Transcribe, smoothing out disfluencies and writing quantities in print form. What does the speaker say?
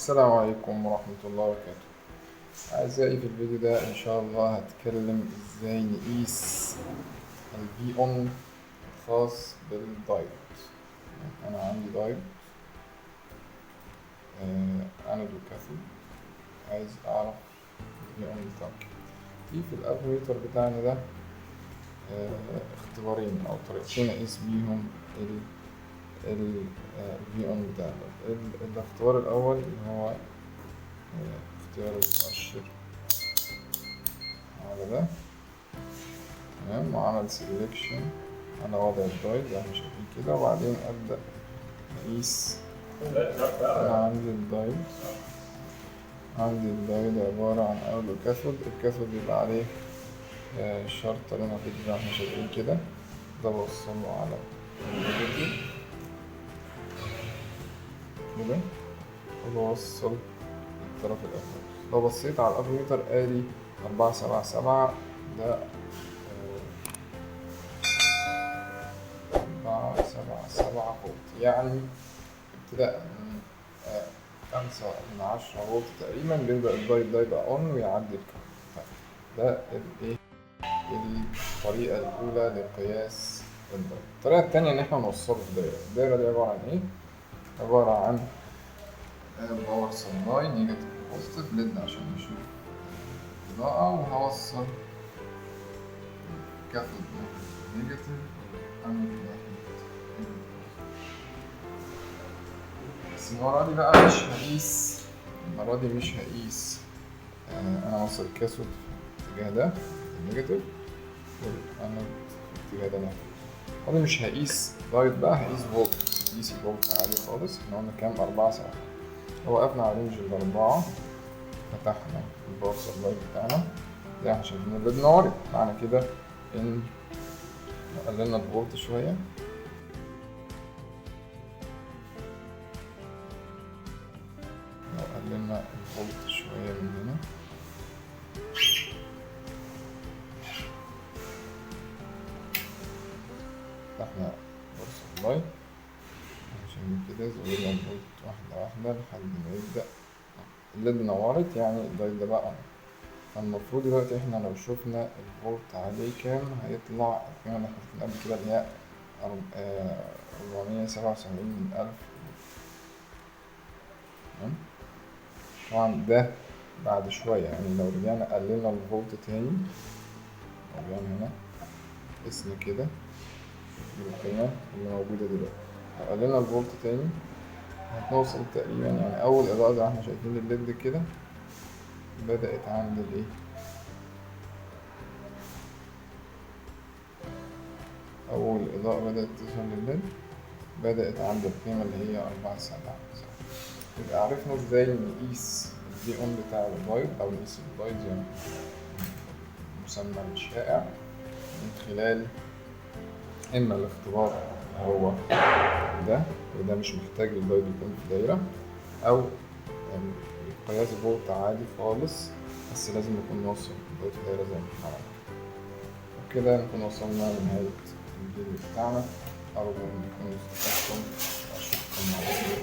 السلام عليكم ورحمة الله وبركاته. أعزائي، في الفيديو ده إن شاء الله هتكلم إزاي نقيس الفي أون الخاص بالدايود. أنا عندي دايود أنود وكاثود، عايز أعرف الفي أون بتاعه. في الأفوميتر بتاعنا ده اختبارين أو طريقتين أقيس بيهم الفي أون بتاعنا. الاختبار الأول اللي هو اختيار المؤشر على ده، تمام، وعمل سيلكشن على وضع الدايود زي ما احنا شايفين كده، وبعدين أبدأ أقيس. أنا عندي الدايود عبارة عن أنود وكاثود. الكاثود بيبقى عليه شرطة لونها أخضر زي ما احنا شايفين كده، ده بوصله على النيجاتيف كده وبوصل الطرف الأول. لو بصيت على الأفوميتر قالي 477، ده 477 فولت، يعني ابتداء من 5/10 فولت تقريبا بيبدأ الدايود ده يبقى أون ويعدي الكهرباء. ده الطريقة الأولى لقياس الدايود. الطريقة التانية إن احنا نوصله الدايرة دي عبارة عن إيه؟ عبارة عن باور سبلاي نيجاتيف وبوزيتيف ليد عشان نشوف الإضاءة، وهوصل كاثود نيجاتيف أنود بس المرة دي بقى مش هقيس. أنا هوصل الكاثود في الاتجاه ده النيجاتيف والأنود في الاتجاه ده. أنا مش هقيس دايود بقى، هقيس فولت، دي سي فولت عالي خالص. احنا قلنا كام؟ 4/7. وقفنا على رينج ال4، فتحنا الباور سبلاي بتاعنا زي ما احنا شايفين الليد نورت. معنى كده إن قللنا الفولت شوية، من هنا فتحنا الباور سبلاي عشان كده زودنا الفولت واحدة واحدة لحد ما يبدأ الليد نورت، يعني الدايود ده بقى. فالمفروض دلوقتي احنا لو شفنا الفولت عليه كام هيطلع القيمة اللي احنا شفناها قبل كده اللي هي 477,000. تمام، طبعا ده بعد شوية، يعني لو رجعنا قللنا الفولت تاني، رجعنا هنا قسنا كده القيمة اللي موجودة دلوقتي، لو قللنا الفولت تاني هنوصل تقريبا، يعني أول إضاءة زي ما احنا شايفين الليد كده بدأت عند الإيه؟ أول إضاءة بدأت تظهر للليد بدأت عند القيمة اللي هي 4/7. يبقى عرفنا إزاي نقيس الفي أون بتاع الدايود أو نقيس الدايود زي ما المسمى الشائع من خلال إما الاختبار هو ده، وده مش محتاج الدايود يكون في دايرة، أو قياس فولت عادي خالص بس لازم نكون نوصل الدايود في دايرة زي ما احنا عملنا. وبكده نكون وصلنا لنهاية الفيديو بتاعنا. أرجو أن تكونوا استفدتم وأشوفكم على خير.